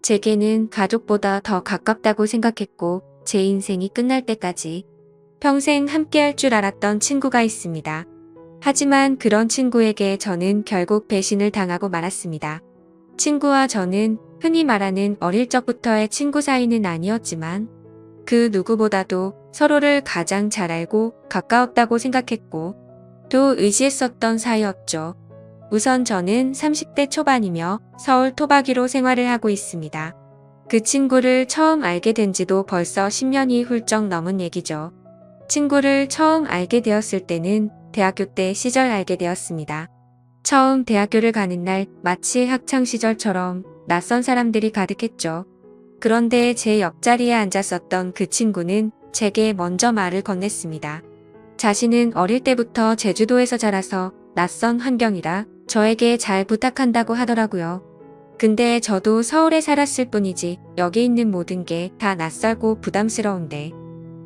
제게는 가족보다 더 가깝다고 생각했고 제 인생이 끝날 때까지 평생 함께할 줄 알았던 친구가 있습니다. 하지만 그런 친구에게 저는 결국 배신을 당하고 말았습니다. 친구와 저는 흔히 말하는 어릴 적부터의 친구 사이는 아니었지만 그 누구보다도 서로를 가장 잘 알고 가까웠다고 생각했고 또 의지했었던 사이였죠. 우선 저는 30대 초반이며 서울 토박이로 생활을 하고 있습니다. 그 친구를 처음 알게 된 지도 벌써 10년이 훌쩍 넘은 얘기죠. 친구를 처음 알게 되었을 때는 대학교 때 시절 알게 되었습니다. 처음 대학교를 가는 날 마치 학창시절처럼 낯선 사람들이 가득했죠. 그런데 제 옆자리에 앉았었던 그 친구는 제게 먼저 말을 건넸습니다. 자신은 어릴 때부터 제주도에서 자라서 낯선 환경이라 저에게 잘 부탁한다고 하더라고요. 근데 저도 서울에 살았을 뿐이지 여기 있는 모든 게 다 낯설고 부담스러운데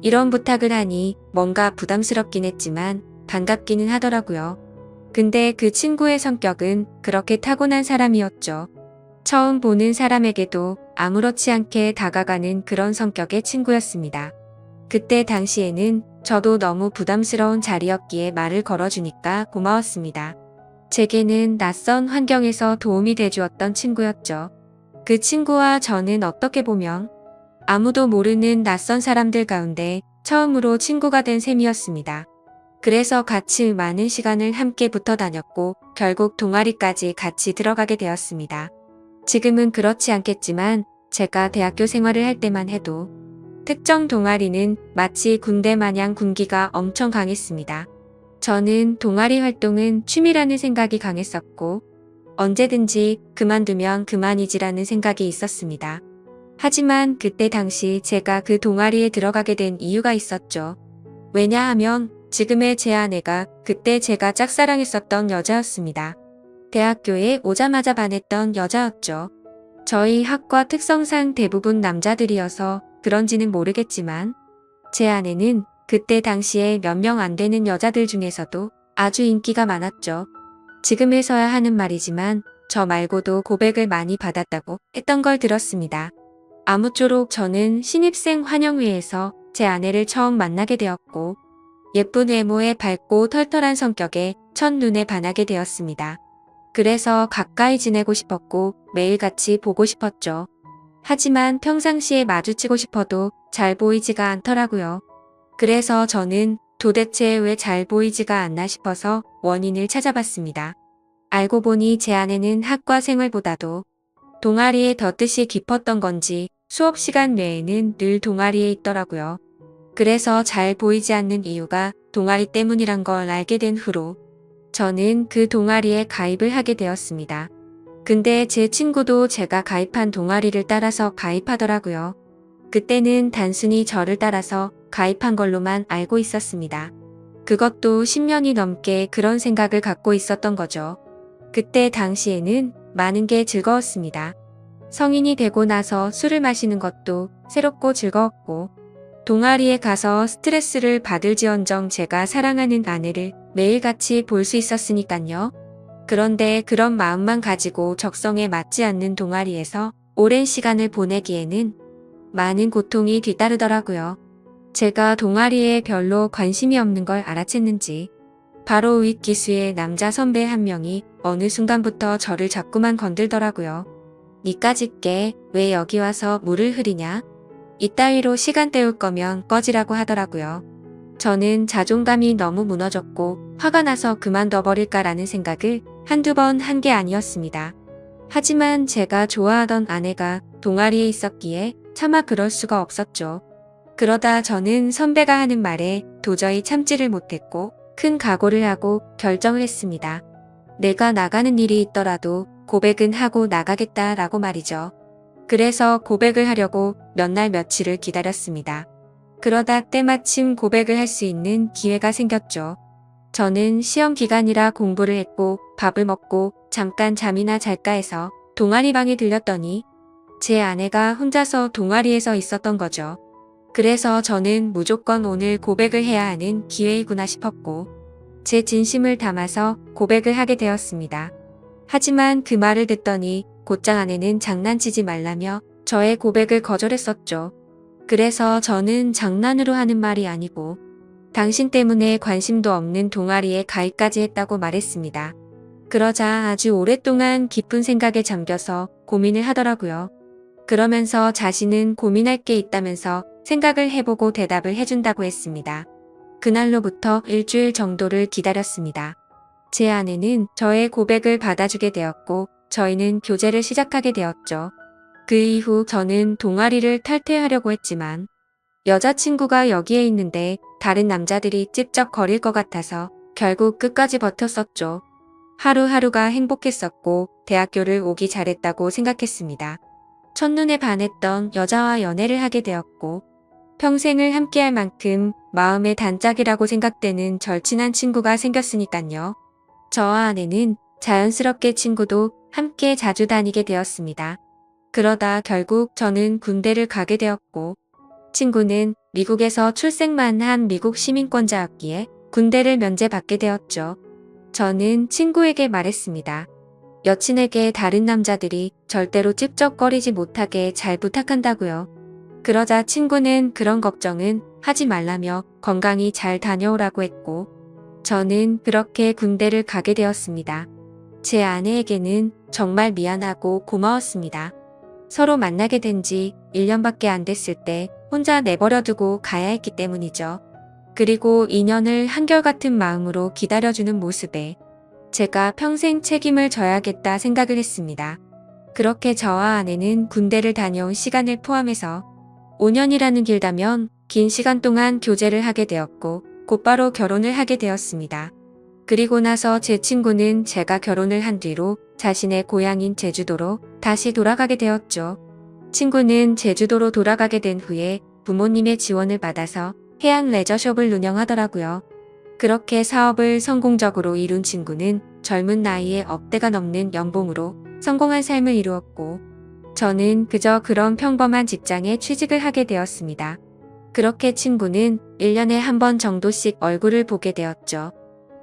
이런 부탁을 하니 뭔가 부담스럽긴 했지만 반갑기는 하더라고요. 근데 그 친구의 성격은 그렇게 타고난 사람이었죠. 처음 보는 사람에게도 아무렇지 않게 다가가는 그런 성격의 친구였습니다. 그때 당시에는 저도 너무 부담스러운 자리였기에 말을 걸어주니까 고마웠습니다. 제게는 낯선 환경에서 도움이 돼주었던 친구였죠. 그 친구와 저는 어떻게 보면 아무도 모르는 낯선 사람들 가운데 처음으로 친구가 된 셈이었습니다. 그래서 같이 많은 시간을 함께 붙어 다녔고 결국 동아리까지 같이 들어가게 되었습니다. 지금은 그렇지 않겠지만 제가 대학교 생활을 할 때만 해도 특정 동아리는 마치 군대 마냥 군기가 엄청 강했습니다. 저는 동아리 활동은 취미라는 생각이 강했었고 언제든지 그만두면 그만이지라는 생각이 있었습니다. 하지만 그때 당시 제가 그 동아리에 들어가게 된 이유가 있었죠. 왜냐하면 지금의 제 아내가 그때 제가 짝사랑했었던 여자였습니다. 대학교에 오자마자 반했던 여자였죠. 저희 학과 특성상 대부분 남자들이어서 그런지는 모르겠지만 제 아내는 그때 당시에 몇 명 안 되는 여자들 중에서도 아주 인기가 많았죠. 지금에서야 하는 말이지만 저 말고도 고백을 많이 받았다고 했던 걸 들었습니다. 아무쪼록 저는 신입생 환영회에서 제 아내를 처음 만나게 되었고 예쁜 외모에 밝고 털털한 성격에 첫눈에 반하게 되었습니다. 그래서 가까이 지내고 싶었고 매일 같이 보고 싶었죠. 하지만 평상시에 마주치고 싶어도 잘 보이지가 않더라고요. 그래서 저는 도대체 왜 잘 보이지가 않나 싶어서 원인을 찾아봤습니다. 알고 보니 제 아내는 학과 생활보다도 동아리에 더 뜻이 깊었던 건지 수업 시간 외에는 늘 동아리에 있더라고요. 그래서 잘 보이지 않는 이유가 동아리 때문이란 걸 알게 된 후로 저는 그 동아리에 가입을 하게 되었습니다. 근데 제 친구도 제가 가입한 동아리를 따라서 가입하더라고요. 그때는 단순히 저를 따라서 가입한 걸로만 알고 있었습니다. 그것도 10년이 넘게 그런 생각을 갖고 있었던 거죠. 그때 당시에는 많은 게 즐거웠습니다. 성인이 되고 나서 술을 마시는 것도 새롭고 즐거웠고 동아리에 가서 스트레스를 받을지언정 제가 사랑하는 아내를 매일같이 볼 수 있었으니깐요. 그런데 그런 마음만 가지고 적성에 맞지 않는 동아리에서 오랜 시간을 보내기에는 많은 고통이 뒤따르더라고요. 제가 동아리에 별로 관심이 없는 걸 알아챘는지 바로 윗 기수의 남자 선배 한 명이 어느 순간부터 저를 자꾸만 건들더라고요. 니까짓 게 왜 여기 와서 물을 흐리냐? 이따위로 시간 때울 거면 꺼지라고 하더라고요. 저는 자존감이 너무 무너졌고 화가 나서 그만둬버릴까라는 생각을 한두 번 한 게 아니었습니다. 하지만 제가 좋아하던 아내가 동아리에 있었기에 차마 그럴 수가 없었죠. 그러다 저는 선배가 하는 말에 도저히 참지를 못했고 큰 각오를 하고 결정을 했습니다. 내가 나가는 일이 있더라도 고백은 하고 나가겠다라고 말이죠. 그래서 고백을 하려고 몇 날 며칠을 기다렸습니다. 그러다 때마침 고백을 할 수 있는 기회가 생겼죠. 저는 시험 기간이라 공부를 했고 밥을 먹고 잠깐 잠이나 잘까 해서 동아리 방에 들렸더니 제 아내가 혼자서 동아리에서 있었던 거죠. 그래서 저는 무조건 오늘 고백을 해야 하는 기회이구나 싶었고 제 진심을 담아서 고백을 하게 되었습니다. 하지만 그 말을 듣더니 곧장 아내는 장난치지 말라며 저의 고백을 거절했었죠. 그래서 저는 장난으로 하는 말이 아니고 당신 때문에 관심도 없는 동아리에 가입까지 했다고 말했습니다. 그러자 아주 오랫동안 깊은 생각에 잠겨서 고민을 하더라고요. 그러면서 자신은 고민할 게 있다면서 생각을 해보고 대답을 해준다고 했습니다. 그날로부터 일주일 정도를 기다렸습니다. 제 아내는 저의 고백을 받아주게 되었고 저희는 교제를 시작하게 되었죠. 그 이후 저는 동아리를 탈퇴하려고 했지만 여자친구가 여기에 있는데 다른 남자들이 찝쩍거릴 것 같아서 결국 끝까지 버텼었죠. 하루하루가 행복했었고 대학교를 오기 잘했다고 생각했습니다. 첫눈에 반했던 여자와 연애를 하게 되었고 평생을 함께할 만큼 마음의 단짝이라고 생각되는 절친한 친구가 생겼으니깐요. 저와 아내는 자연스럽게 친구도 함께 자주 다니게 되었습니다. 그러다 결국 저는 군대를 가게 되었고 친구는 미국에서 출생만 한 미국 시민권자였기에 군대를 면제받게 되었죠. 저는 친구에게 말했습니다. 여친에게 다른 남자들이 절대로 찝쩍거리지 못하게 잘 부탁한다고요. 그러자 친구는 그런 걱정은 하지 말라며 건강히 잘 다녀오라고 했고 저는 그렇게 군대를 가게 되었습니다. 제 아내에게는 정말 미안하고 고마웠습니다. 서로 만나게 된 지 1년밖에 안 됐을 때 혼자 내버려두고 가야 했기 때문이죠. 그리고 2년을 한결같은 마음으로 기다려주는 모습에 제가 평생 책임을 져야겠다 생각을 했습니다. 그렇게 저와 아내는 군대를 다녀온 시간을 포함해서 5년이라는 길다면 긴 시간 동안 교제를 하게 되었고 곧바로 결혼을 하게 되었습니다. 그리고 나서 제 친구는 제가 결혼을 한 뒤로 자신의 고향인 제주도로 다시 돌아가게 되었죠. 친구는 제주도로 돌아가게 된 후에 부모님의 지원을 받아서 해양 레저숍을 운영하더라고요. 그렇게 사업을 성공적으로 이룬 친구는 젊은 나이에 억대가 넘는 연봉으로 성공한 삶을 이루었고 저는 그저 그런 평범한 직장에 취직을 하게 되었습니다. 그렇게 친구는 1년에 한 번 정도씩 얼굴을 보게 되었죠.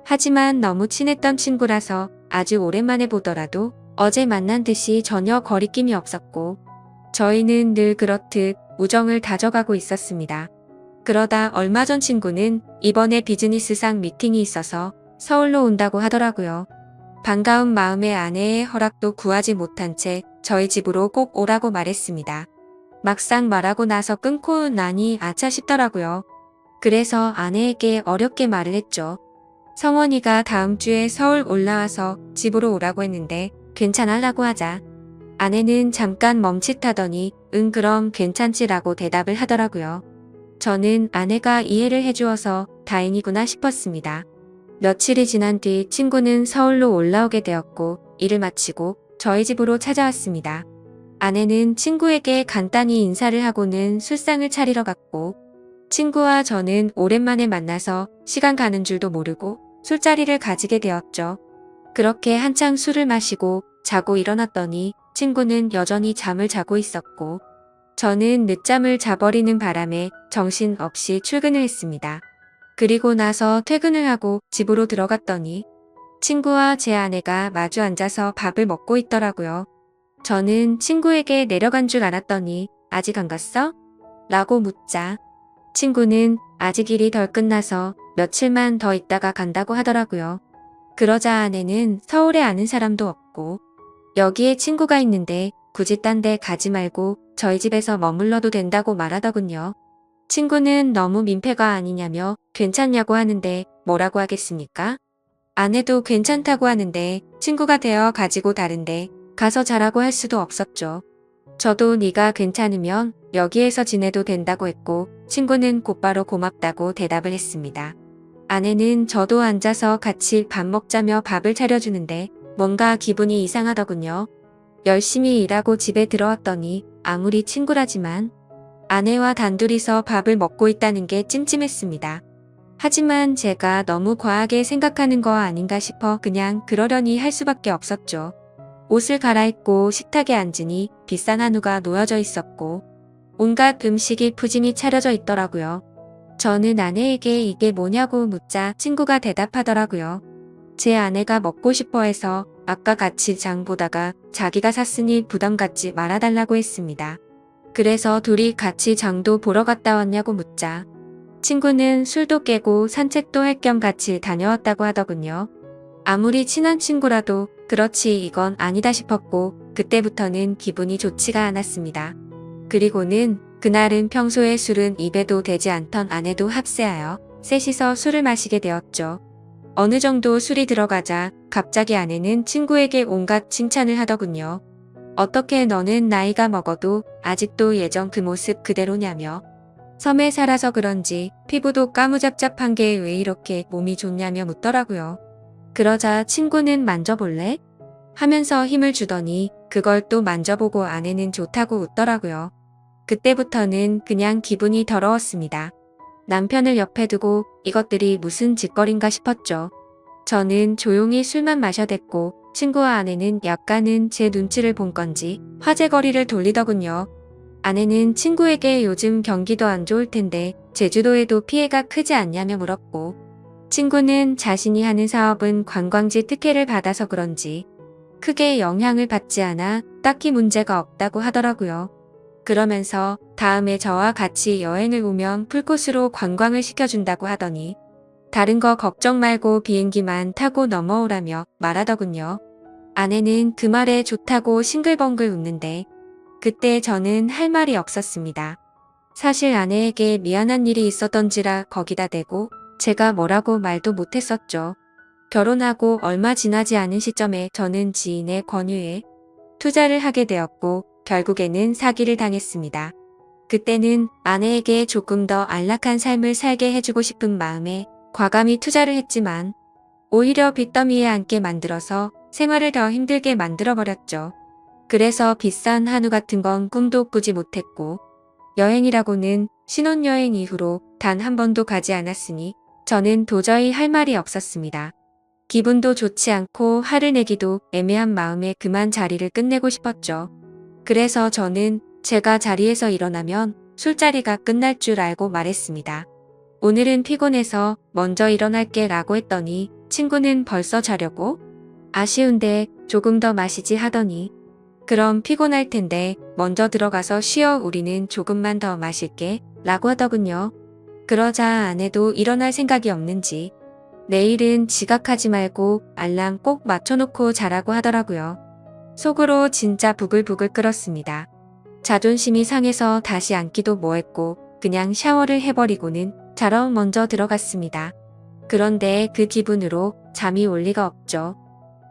하지만 너무 친했던 친구라서 아주 오랜만에 보더라도 어제 만난 듯이 전혀 거리낌이 없었고 저희는 늘 그렇듯 우정을 다져가고 있었습니다. 그러다 얼마 전 친구는 이번에 비즈니스상 미팅이 있어서 서울로 온다고 하더라고요. 반가운 마음에 아내의 허락도 구하지 못한 채 저희 집으로 꼭 오라고 말했습니다. 막상 말하고 나서 끊고 나니 아차 싶더라고요. 그래서 아내에게 어렵게 말을 했죠. 성원이가 다음 주에 서울 올라와서 집으로 오라고 했는데 괜찮으라고 하자. 아내는 잠깐 멈칫하더니 응 그럼 괜찮지라고 대답을 하더라고요. 저는 아내가 이해를 해주어서 다행이구나 싶었습니다. 며칠이 지난 뒤 친구는 서울로 올라오게 되었고 일을 마치고 저희 집으로 찾아왔습니다. 아내는 친구에게 간단히 인사를 하고는 술상을 차리러 갔고 친구와 저는 오랜만에 만나서 시간 가는 줄도 모르고 술자리를 가지게 되었죠. 그렇게 한창 술을 마시고 자고 일어났더니 친구는 여전히 잠을 자고 있었고 저는 늦잠을 자버리는 바람에 정신없이 출근을 했습니다. 그리고 나서 퇴근을 하고 집으로 들어갔더니 친구와 제 아내가 마주 앉아서 밥을 먹고 있더라고요. 저는 친구에게 내려간 줄 알았더니 아직 안 갔어? 라고 묻자 친구는 아직 일이 덜 끝나서 며칠만 더 있다가 간다고 하더라고요. 그러자 아내는 서울에 아는 사람도 없고 여기에 친구가 있는데 굳이 딴 데 가지 말고 저희 집에서 머물러도 된다고 말하더군요. 친구는 너무 민폐가 아니냐며 괜찮냐고 하는데 뭐라고 하겠습니까? 아내도 괜찮다고 하는데 친구가 되어 가지고 다른데 가서 자라고 할 수도 없었죠. 저도 네가 괜찮으면 여기에서 지내도 된다고 했고 친구는 곧바로 고맙다고 대답을 했습니다. 아내는 저도 앉아서 같이 밥 먹자며 밥을 차려주는데 뭔가 기분이 이상하더군요. 열심히 일하고 집에 들어왔더니 아무리 친구라지만 아내와 단둘이서 밥을 먹고 있다는 게 찜찜했습니다. 하지만 제가 너무 과하게 생각하는 거 아닌가 싶어 그냥 그러려니 할 수밖에 없었죠. 옷을 갈아입고 식탁에 앉으니 비싼 한우가 놓여져 있었고 온갖 음식이 푸짐히 차려져 있더라고요. 저는 아내에게 이게 뭐냐고 묻자 친구가 대답하더라고요. 제 아내가 먹고 싶어 해서 아까 같이 장 보다가 자기가 샀으니 부담 갖지 말아달라고 했습니다. 그래서 둘이 같이 장도 보러 갔다 왔냐고 묻자 친구는 술도 깨고 산책도 할 겸 같이 다녀왔다고 하더군요. 아무리 친한 친구라도 그렇지 이건 아니다 싶었고 그때부터는 기분이 좋지가 않았습니다. 그리고는 그날은 평소에 술은 입에도 대지 않던 아내도 합세하여 셋이서 술을 마시게 되었죠. 어느 정도 술이 들어가자 갑자기 아내는 친구에게 온갖 칭찬을 하더군요. 어떻게 너는 나이가 먹어도 아직도 예전 그 모습 그대로냐며 섬에 살아서 그런지 피부도 까무잡잡한 게 왜 이렇게 몸이 좋냐며 묻더라고요. 그러자 친구는 만져볼래? 하면서 힘을 주더니 그걸 또 만져보고 아내는 좋다고 웃더라고요. 그때부터는 그냥 기분이 더러웠습니다. 남편을 옆에 두고 이것들이 무슨 짓거린가 싶었죠. 저는 조용히 술만 마셔댔고 친구와 아내는 약간은 제 눈치를 본 건지 화제거리를 돌리더군요. 아내는 친구에게 요즘 경기도 안 좋을 텐데 제주도에도 피해가 크지 않냐며 물었고 친구는 자신이 하는 사업은 관광지 특혜를 받아서 그런지 크게 영향을 받지 않아 딱히 문제가 없다고 하더라고요. 그러면서 다음에 저와 같이 여행을 오면 풀코스로 관광을 시켜준다고 하더니 다른 거 걱정 말고 비행기만 타고 넘어오라며 말하더군요. 아내는 그 말에 좋다고 싱글벙글 웃는데 그때 저는 할 말이 없었습니다. 사실 아내에게 미안한 일이 있었던지라 거기다 대고 제가 뭐라고 말도 못했었죠. 결혼하고 얼마 지나지 않은 시점에 저는 지인의 권유에 투자를 하게 되었고 결국에는 사기를 당했습니다. 그때는 아내에게 조금 더 안락한 삶을 살게 해주고 싶은 마음에 과감히 투자를 했지만 오히려 빚더미에 앉게 만들어서 생활을 더 힘들게 만들어버렸죠. 그래서 비싼 한우 같은 건 꿈도 꾸지 못했고 여행이라고는 신혼여행 이후로 단 한 번도 가지 않았으니 저는 도저히 할 말이 없었습니다. 기분도 좋지 않고 화를 내기도 애매한 마음에 그만 자리를 끝내고 싶었죠. 그래서 저는 제가 자리에서 일어나면 술자리가 끝날 줄 알고 말했습니다. 오늘은 피곤해서 먼저 일어날게 라고 했더니 친구는 벌써 자려고? 아쉬운데 조금 더 마시지 하더니 그럼 피곤할 텐데 먼저 들어가서 쉬어 우리는 조금만 더 마실게 라고 하더군요. 그러자 아내도 일어날 생각이 없는지 내일은 지각하지 말고 알람 꼭 맞춰놓고 자라고 하더라고요. 속으로 진짜 부글부글 끓었습니다. 자존심이 상해서 다시 앉기도 뭐했고 그냥 샤워를 해버리고는 자러 먼저 들어갔습니다. 그런데 그 기분으로 잠이 올 리가 없죠.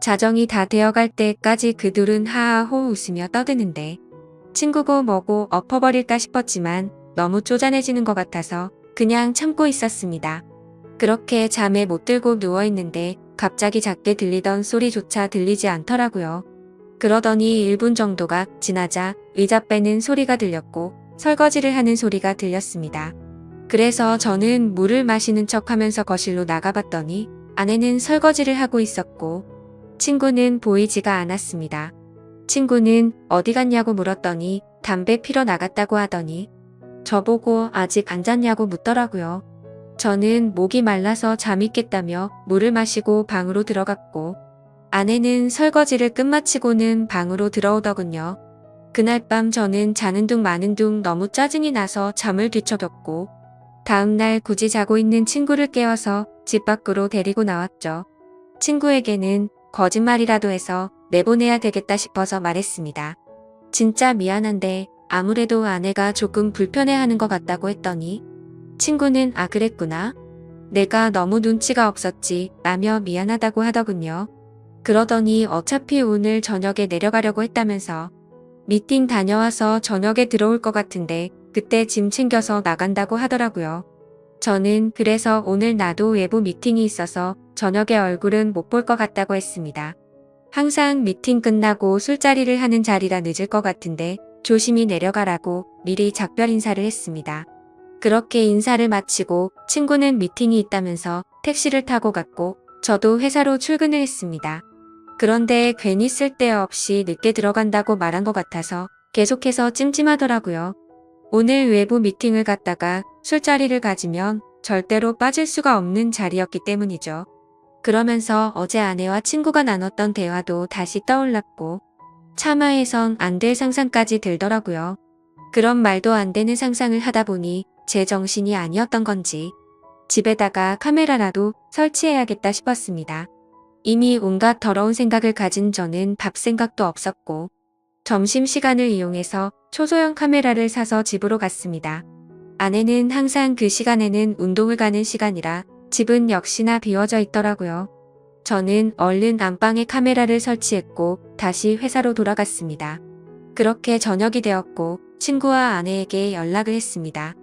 자정이 다 되어갈 때까지 그 둘은 하하호 웃으며 떠드는데 친구고 뭐고 엎어버릴까 싶었지만 너무 쪼잔해지는 것 같아서 그냥 참고 있었습니다. 그렇게 잠에 못 들고 누워있는데 갑자기 작게 들리던 소리조차 들리지 않더라고요. 그러더니 1분 정도가 지나자 의자 빼는 소리가 들렸고 설거지를 하는 소리가 들렸습니다. 그래서 저는 물을 마시는 척하면서 거실로 나가봤더니 아내는 설거지를 하고 있었고 친구는 보이지가 않았습니다. 친구는 어디 갔냐고 물었더니 담배 피러 나갔다고 하더니 저보고 아직 안 잤냐고 묻더라고요. 저는 목이 말라서 잠이 깼다며 물을 마시고 방으로 들어갔고 아내는 설거지를 끝마치고는 방으로 들어오더군요. 그날 밤 저는 자는 둥 마는 둥 너무 짜증이 나서 잠을 뒤척였고 다음날 굳이 자고 있는 친구를 깨워서 집 밖으로 데리고 나왔죠. 친구에게는 거짓말이라도 해서 내보내야 되겠다 싶어서 말했습니다. 진짜 미안한데 아무래도 아내가 조금 불편해하는 것 같다고 했더니 친구는 아 그랬구나. 내가 너무 눈치가 없었지 라며 미안하다고 하더군요. 그러더니 어차피 오늘 저녁에 내려가려고 했다면서 미팅 다녀와서 저녁에 들어올 것 같은데 그때 짐 챙겨서 나간다고 하더라고요. 저는 그래서 오늘 나도 외부 미팅이 있어서 저녁에 얼굴은 못 볼 것 같다고 했습니다. 항상 미팅 끝나고 술자리를 하는 자리라 늦을 것 같은데 조심히 내려가라고 미리 작별 인사를 했습니다. 그렇게 인사를 마치고 친구는 미팅이 있다면서 택시를 타고 갔고 저도 회사로 출근을 했습니다. 그런데 괜히 쓸데없이 늦게 들어간다고 말한 것 같아서 계속해서 찜찜하더라고요. 오늘 외부 미팅을 갔다가 술자리를 가지면 절대로 빠질 수가 없는 자리였기 때문이죠. 그러면서 어제 아내와 친구가 나눴던 대화도 다시 떠올랐고 참아해선 안 될 상상까지 들더라고요. 그런 말도 안 되는 상상을 하다 보니 제 정신이 아니었던 건지 집에다가 카메라라도 설치해야겠다 싶었습니다. 이미 온갖 더러운 생각을 가진 저는 밥 생각도 없었고 점심시간을 이용해서 초소형 카메라를 사서 집으로 갔습니다. 아내는 항상 그 시간에는 운동을 가는 시간이라 집은 역시나 비워져 있더라고요. 저는 얼른 안방에 카메라를 설치했고 다시 회사로 돌아갔습니다. 그렇게 저녁이 되었고 친구와 아내에게 연락을 했습니다.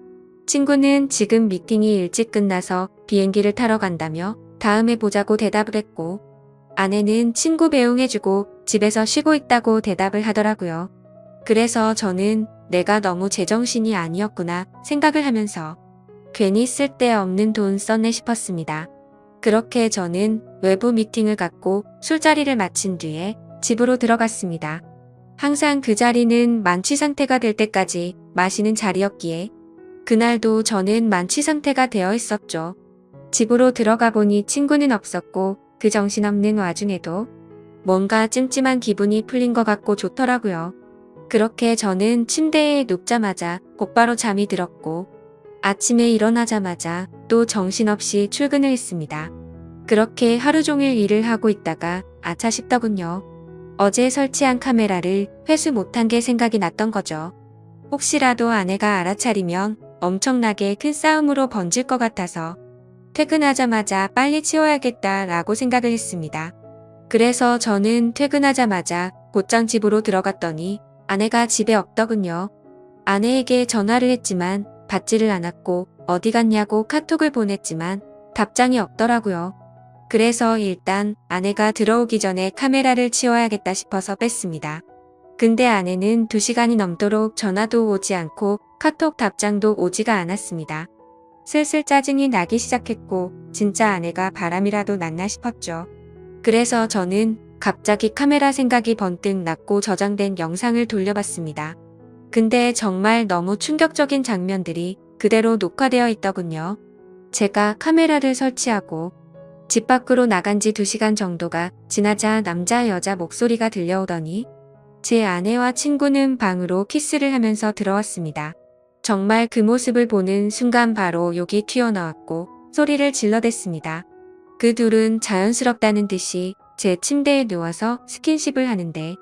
친구는 지금 미팅이 일찍 끝나서 비행기를 타러 간다며 다음에 보자고 대답을 했고 아내는 친구 배웅해주고 집에서 쉬고 있다고 대답을 하더라고요. 그래서 저는 내가 너무 제정신이 아니었구나 생각을 하면서 괜히 쓸데없는 돈 썼네 싶었습니다. 그렇게 저는 외부 미팅을 갖고 술자리를 마친 뒤에 집으로 들어갔습니다. 항상 그 자리는 만취 상태가 될 때까지 마시는 자리였기에 그날도 저는 만취 상태가 되어 있었죠. 집으로 들어가 보니 친구는 없었고 그 정신없는 와중에도 뭔가 찜찜한 기분이 풀린 것 같고 좋더라고요. 그렇게 저는 침대에 눕자마자 곧바로 잠이 들었고 아침에 일어나자마자 또 정신없이 출근을 했습니다. 그렇게 하루 종일 일을 하고 있다가 아차 싶더군요. 어제 설치한 카메라를 회수 못한 게 생각이 났던 거죠. 혹시라도 아내가 알아차리면 엄청나게 큰 싸움으로 번질 것 같아서 퇴근하자마자 빨리 치워야겠다라고 생각을 했습니다. 그래서 저는 퇴근하자마자 곧장 집으로 들어갔더니 아내가 집에 없더군요. 아내에게 전화를 했지만 받지를 않았고 어디 갔냐고 카톡을 보냈지만 답장이 없더라고요. 그래서 일단 아내가 들어오기 전에 카메라를 치워야겠다 싶어서 뺐습니다. 근데 아내는 2시간이 넘도록 전화도 오지 않고 카톡 답장도 오지가 않았습니다. 슬슬 짜증이 나기 시작했고 진짜 아내가 바람이라도 났나 싶었죠. 그래서 저는 갑자기 카메라 생각이 번뜩 났고 저장된 영상을 돌려봤습니다. 근데 정말 너무 충격적인 장면들이 그대로 녹화되어 있더군요. 제가 카메라를 설치하고 집 밖으로 나간 지 2시간 정도가 지나자 남자 여자 목소리가 들려오더니 제 아내와 친구는 방으로 키스를 하면서 들어왔습니다. 정말 그 모습을 보는 순간 바로 욕이 튀어나왔고 소리를 질러댔습니다. 그 둘은 자연스럽다는 듯이 제 침대에 누워서 스킨십을 하는데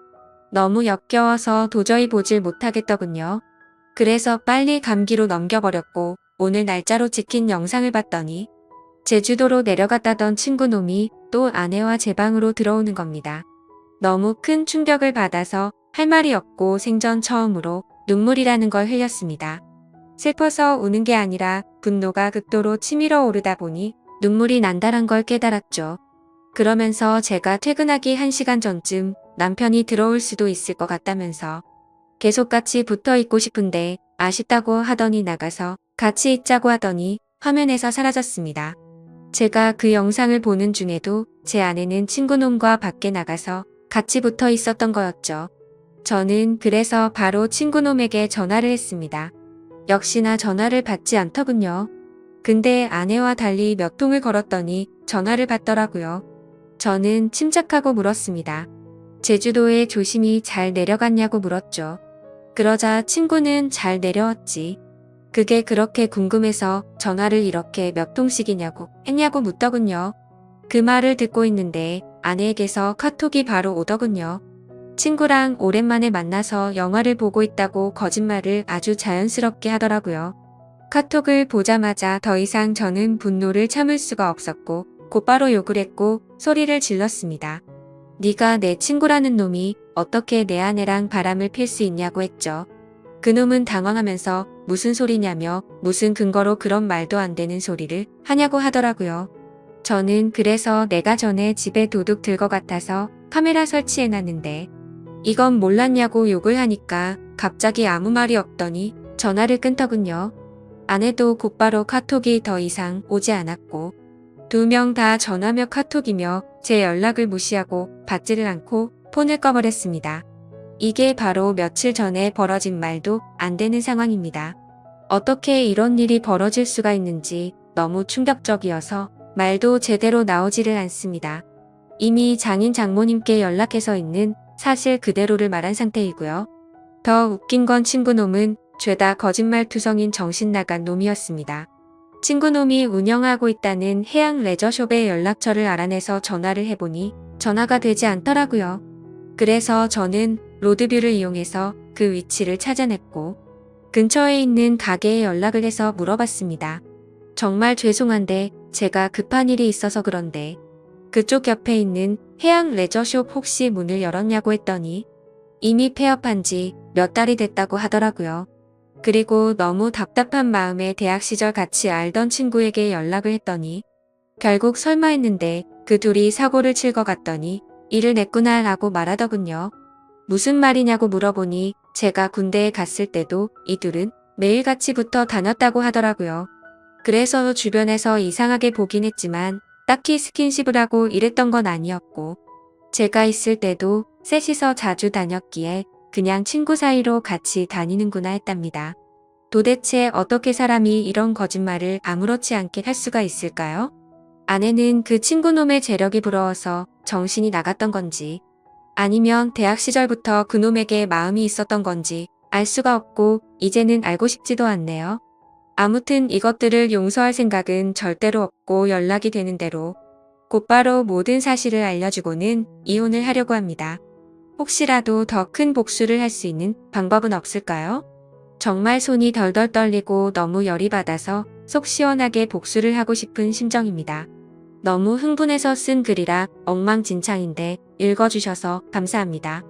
너무 역겨워서 도저히 보질 못하겠더군요. 그래서 빨리 감기로 넘겨버렸고 오늘 날짜로 찍힌 영상을 봤더니 제주도로 내려갔다던 친구놈이 또 아내와 제 방으로 들어오는 겁니다. 너무 큰 충격을 받아서 할 말이 없고 생전 처음으로 눈물이라는 걸 흘렸습니다. 슬퍼서 우는 게 아니라 분노가 극도로 치밀어 오르다 보니 눈물이 난다란 걸 깨달았죠. 그러면서 제가 퇴근하기 1시간 전쯤 남편이 들어올 수도 있을 것 같다면서 계속 같이 붙어 있고 싶은데 아쉽다고 하더니 나가서 같이 있자고 하더니 화면에서 사라졌습니다. 제가 그 영상을 보는 중에도 제 아내는 친구놈과 밖에 나가서 같이 붙어 있었던 거였죠. 저는 그래서 바로 친구놈에게 전화를 했습니다. 역시나 전화를 받지 않더군요. 근데 아내와 달리 몇 통을 걸었더니 전화를 받더라고요. 저는 침착하고 물었습니다. 제주도에 조심히 잘 내려갔냐고 물었죠. 그러자 친구는 잘 내려왔지. 그게 그렇게 궁금해서 전화를 이렇게 몇 통씩이냐고 했냐고 묻더군요. 그 말을 듣고 있는데 아내에게서 카톡이 바로 오더군요. 친구랑 오랜만에 만나서 영화를 보고 있다고 거짓말을 아주 자연스럽게 하더라고요. 카톡을 보자마자 더 이상 저는 분노를 참을 수가 없었고 곧바로 욕을 했고 소리를 질렀습니다. 네가 내 친구라는 놈이 어떻게 내 아내랑 바람을 필 수 있냐고 했죠. 그놈은 당황하면서 무슨 소리냐며 무슨 근거로 그런 말도 안 되는 소리를 하냐고 하더라고요. 저는 그래서 내가 전에 집에 도둑 들 것 같아서 카메라 설치해놨는데 이건 몰랐냐고 욕을 하니까 갑자기 아무 말이 없더니 전화를 끊더군요. 아내도 곧바로 카톡이 더 이상 오지 않았고 2명 다 전화며 카톡이며 제 연락을 무시하고 받지를 않고 폰을 꺼버렸습니다. 이게 바로 며칠 전에 벌어진 말도 안 되는 상황입니다. 어떻게 이런 일이 벌어질 수가 있는지 너무 충격적이어서 말도 제대로 나오지를 않습니다. 이미 장인 장모님께 연락해서 있는 사실 그대로를 말한 상태이고요. 더 웃긴 건 친구놈은 죄다 거짓말투성인 정신 나간 놈이었습니다. 친구 놈이 운영하고 있다는 해양 레저숍의 연락처를 알아내서 전화를 해보니 전화가 되지 않더라고요. 그래서 저는 로드뷰를 이용해서 그 위치를 찾아냈고 근처에 있는 가게에 연락을 해서 물어봤습니다. 정말 죄송한데 제가 급한 일이 있어서 그런데 그쪽 옆에 있는 해양 레저숍 혹시 문을 열었냐고 했더니 이미 폐업한 지 몇 달이 됐다고 하더라고요. 그리고 너무 답답한 마음에 대학 시절 같이 알던 친구에게 연락을 했더니 결국 설마 했는데 그 둘이 사고를 칠 것 같더니 일을 냈구나 라고 말하더군요. 무슨 말이냐고 물어보니 제가 군대에 갔을 때도 이 둘은 매일같이 붙어 다녔다고 하더라고요. 그래서 주변에서 이상하게 보긴 했지만 딱히 스킨십을 하고 이랬던 건 아니었고 제가 있을 때도 셋이서 자주 다녔기에 그냥 친구 사이로 같이 다니는구나 했답니다. 도대체 어떻게 사람이 이런 거짓말을 아무렇지 않게 할 수가 있을까요? 아내는 그 친구놈의 재력이 부러워서 정신이 나갔던 건지 아니면 대학 시절부터 그놈에게 마음이 있었던 건지 알 수가 없고 이제는 알고 싶지도 않네요. 아무튼 이것들을 용서할 생각은 절대로 없고 연락이 되는 대로 곧바로 모든 사실을 알려주고는 이혼을 하려고 합니다. 혹시라도 더 큰 복수를 할 수 있는 방법은 없을까요? 정말 손이 덜덜 떨리고 너무 열이 받아서 속 시원하게 복수를 하고 싶은 심정입니다. 너무 흥분해서 쓴 글이라 엉망진창인데 읽어주셔서 감사합니다.